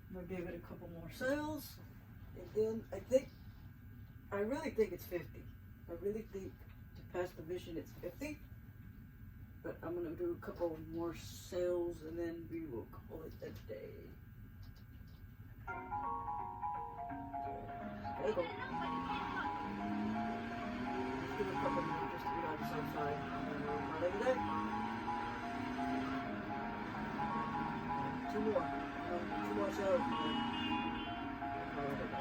I'm gonna give it a couple more sails, and then I really think it's 50. I really think to pass the mission it's 50. But I'm gonna do a couple more sails, and then we will call it a day. There you go. Let's give it a couple more just to get on the safe side. And then we'll call it a day. Two more. Two more sails, and then we'll call it a day.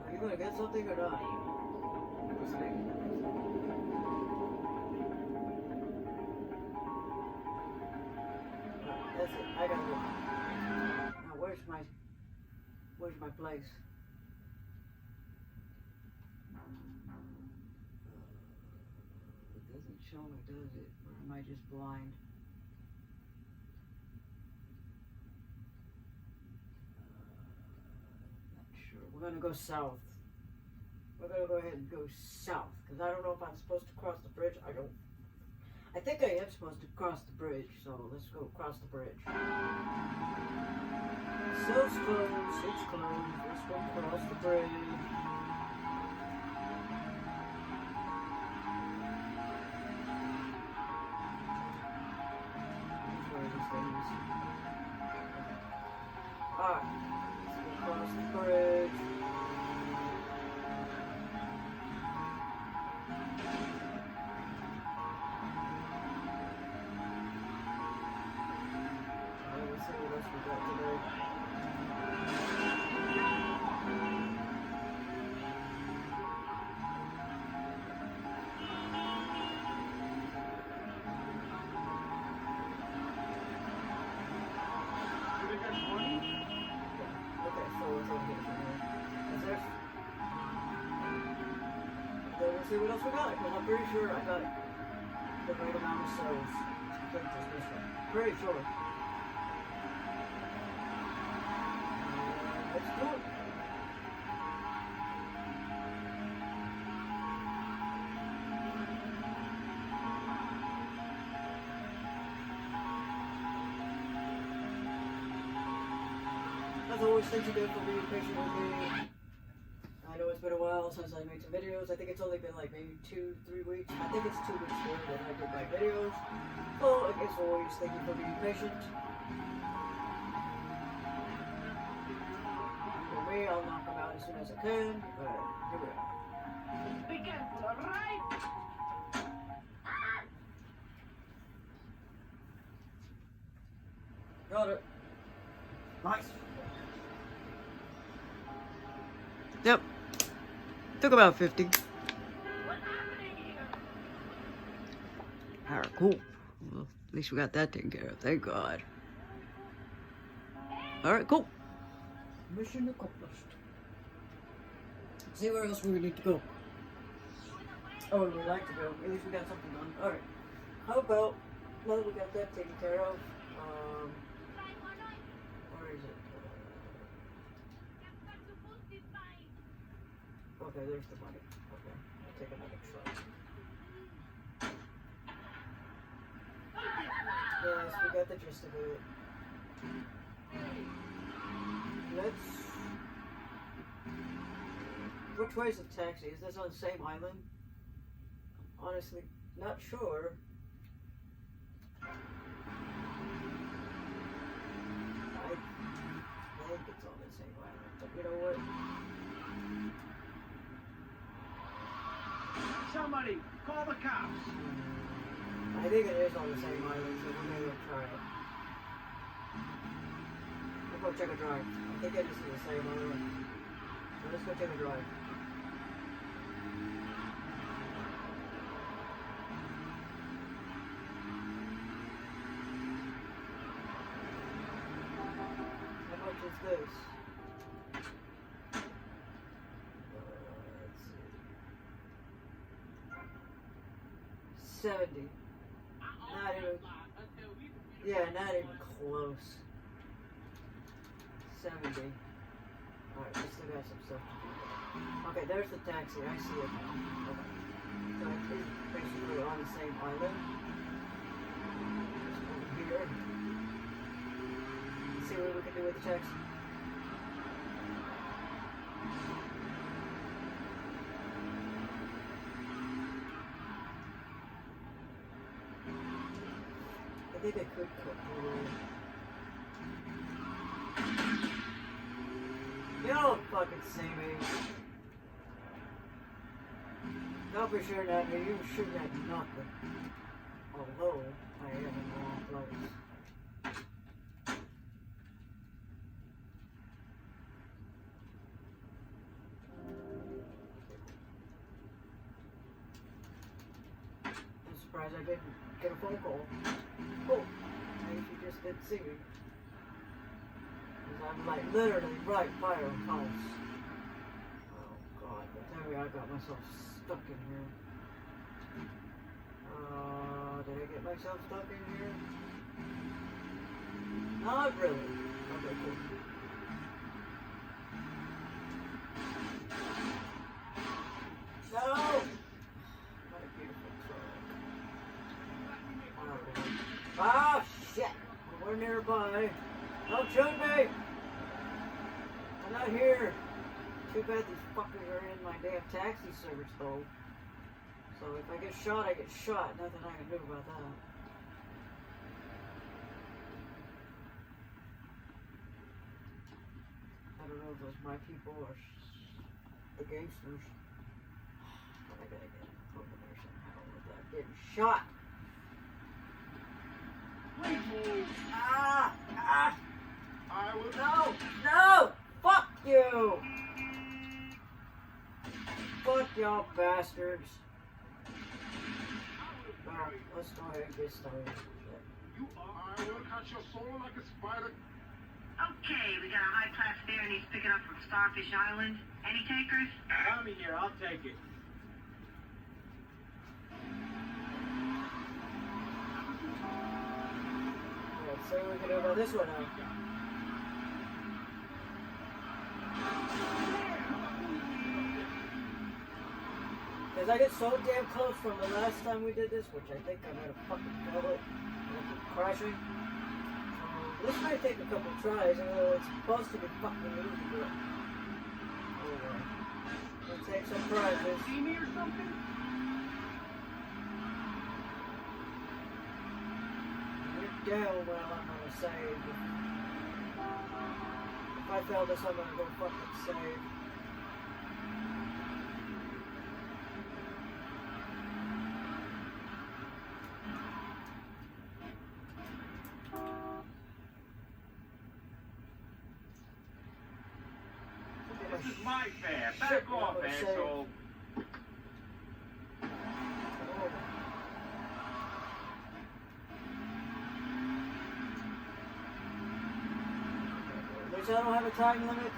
Are you gonna get something or not? Let's see. That's it. I gotta go. Now where's my place? It doesn't show me, does it? Or am I just blind? Not sure. We're gonna go south. We're gonna go ahead and go south, because I don't know if I'm supposed to cross the bridge. I think I am supposed to cross the bridge, so let's go across the bridge. Sail's closed, it's closed. Let's go across the bridge. Where are these things? Alright, let's go across the bridge. Let's see what else we got today. Okay, so what's over here from here? Is there? Then we'll see what else we got, because I'm pretty sure I got the right amount of cells to complete this mission. Pretty sure. Let's do it. As always, thanks again for being patient with me. I know it's been a while since I made some videos. I think it's only been like maybe 2-3 weeks. I think it's 2 weeks here that I did my videos. So, as always, thank you for being patient. For me, I'll knock them out as soon as I can. But here we are. Be careful, alright? Got it. Nice. Yep. Took about 50. What's happening here? Alright, cool. Well, at least we got that taken care of. Thank God. Alright, cool. Mission accomplished. See where else we need to go. Oh, we'd like to go. At least we got something done. Alright. How about, now that we got that taken care of, where is it? Okay, there's the money. Okay, I'll take another try. Yes, we got the gist of it. Let's... Which way is the taxi? Is this on the same island? Honestly, not sure. I think it's on the same island, but you know what? Somebody, Call the cops. I think it is on the same island, so we're gonna go try it. Let's go check a drive. I think it is the same island. So let's go check a drive. How much is this? Let's see. 70. Not even. Yeah, not even close. 70. Alright, we still got some stuff to do. Okay, there's the taxi. I see it now. Okay. So it's basically on the same island. Just over here. Let's see what we can do with the taxi. I think I could cut through there. You don't fucking see me. Don't be shooting at me. You shooting at nothing. Although I am in the wrong place. I'm surprised I didn't get a phone call. Oh, maybe she just didn't see me. Because I'm like literally right by her house. Oh god, but tell me I got myself stuck in here. Did I get myself stuck in here? Not really. Okay, cool. No! What a beautiful truck. Ah, shit! We're nearby. Don't shoot me! I'm not here. Too bad these fuckers are in my damn taxi service, though. So if I get shot, I get shot. Nothing I can do about that. I don't know if those my people or the gangsters. But I gotta get over there somehow without getting shot. Ah! Ah! I will. No! No! Fuck you! Fuck y'all bastards. Alright, let's go ahead and get started. You are. I will cut your soul like a spider. Okay, we got a high-class fare and he's picking up from Starfish Island. Any takers? I'm here. I'll take it. Alright, so we can do about this one now. Because I get so damn close from the last time we did this, which I think I might have fucking killed it. Crashing. This might take a couple tries, although it's supposed to be fucking easy, but... Oh well. It'll take some prizes. See me or something? You're damn well I'm gonna save. If I fail this, I'm gonna go fucking save. This is my fare. Back off, asshole. At least I don't have a time limit.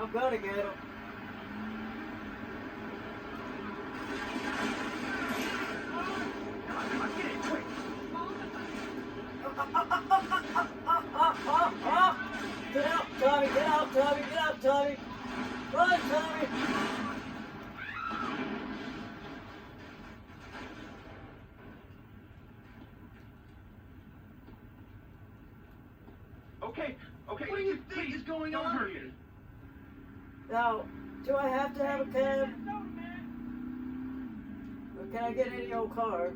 I'm gonna get him. Get out, Tommy, get out, Tommy, get out, Tommy. Run, Tommy. Okay. What do you think is going on here? Now, do I have to have a cab? Or can I get any old car?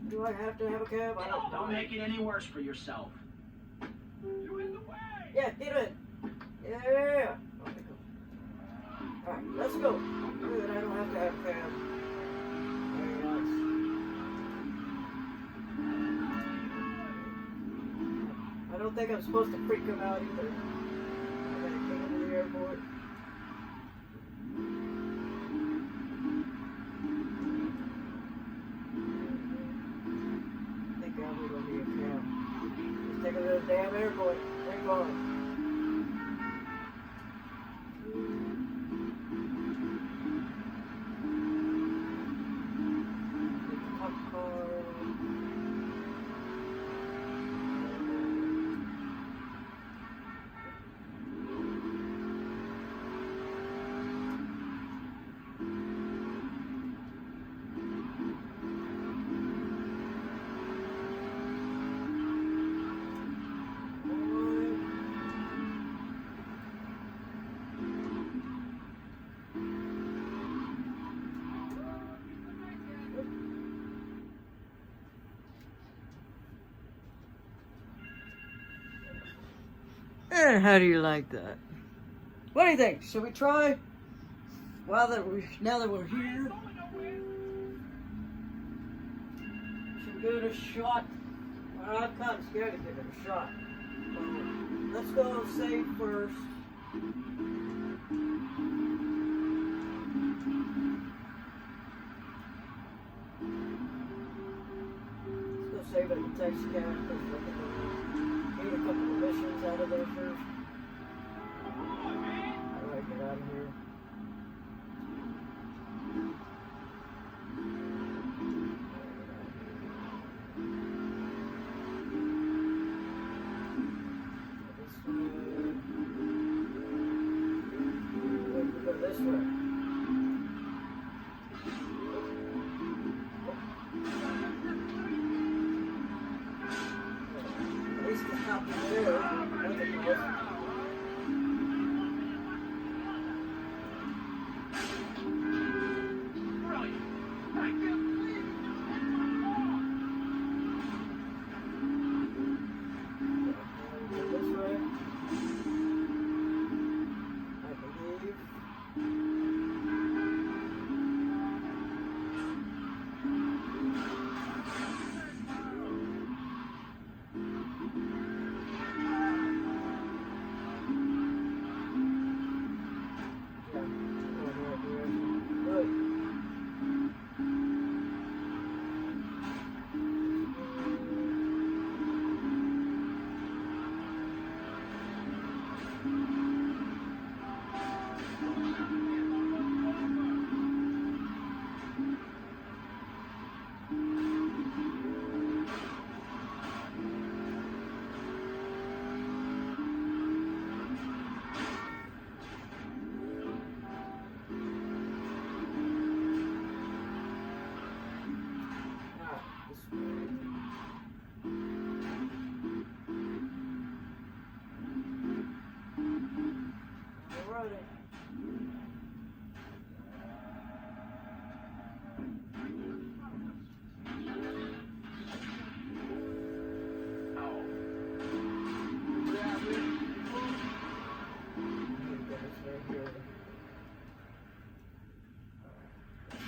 Do I have to have a cab? I don't know. Don't make it any worse for yourself. You're in the way. Yeah, get in. Yeah. Okay, cool. Alright, let's go. Good, I don't have to have a cab. Very nice. I don't think I'm supposed to freak him out either. I gotta get him to the airport. I think I'll be gonna be a cab. Just take him to the damn airport. They're going. And how do you like that? What do you think? Should we try? Now that we're here, should we give it a shot? Well, I'm kind of scared to give it a shot. Let's go save first. Let's go save it at the taxi cab because we're going to need a couple of missions out of there first. How do I get out of here? This way. At least it's not there. Nothing else. Brilliant. I can't believe you just did one more. This way. I believe.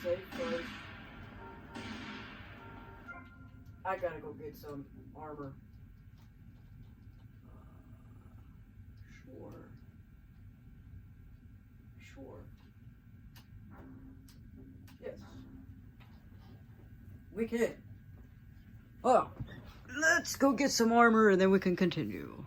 Save first. I gotta go get some armor. Sure. Yes. We can. Oh, let's go get some armor and then we can continue.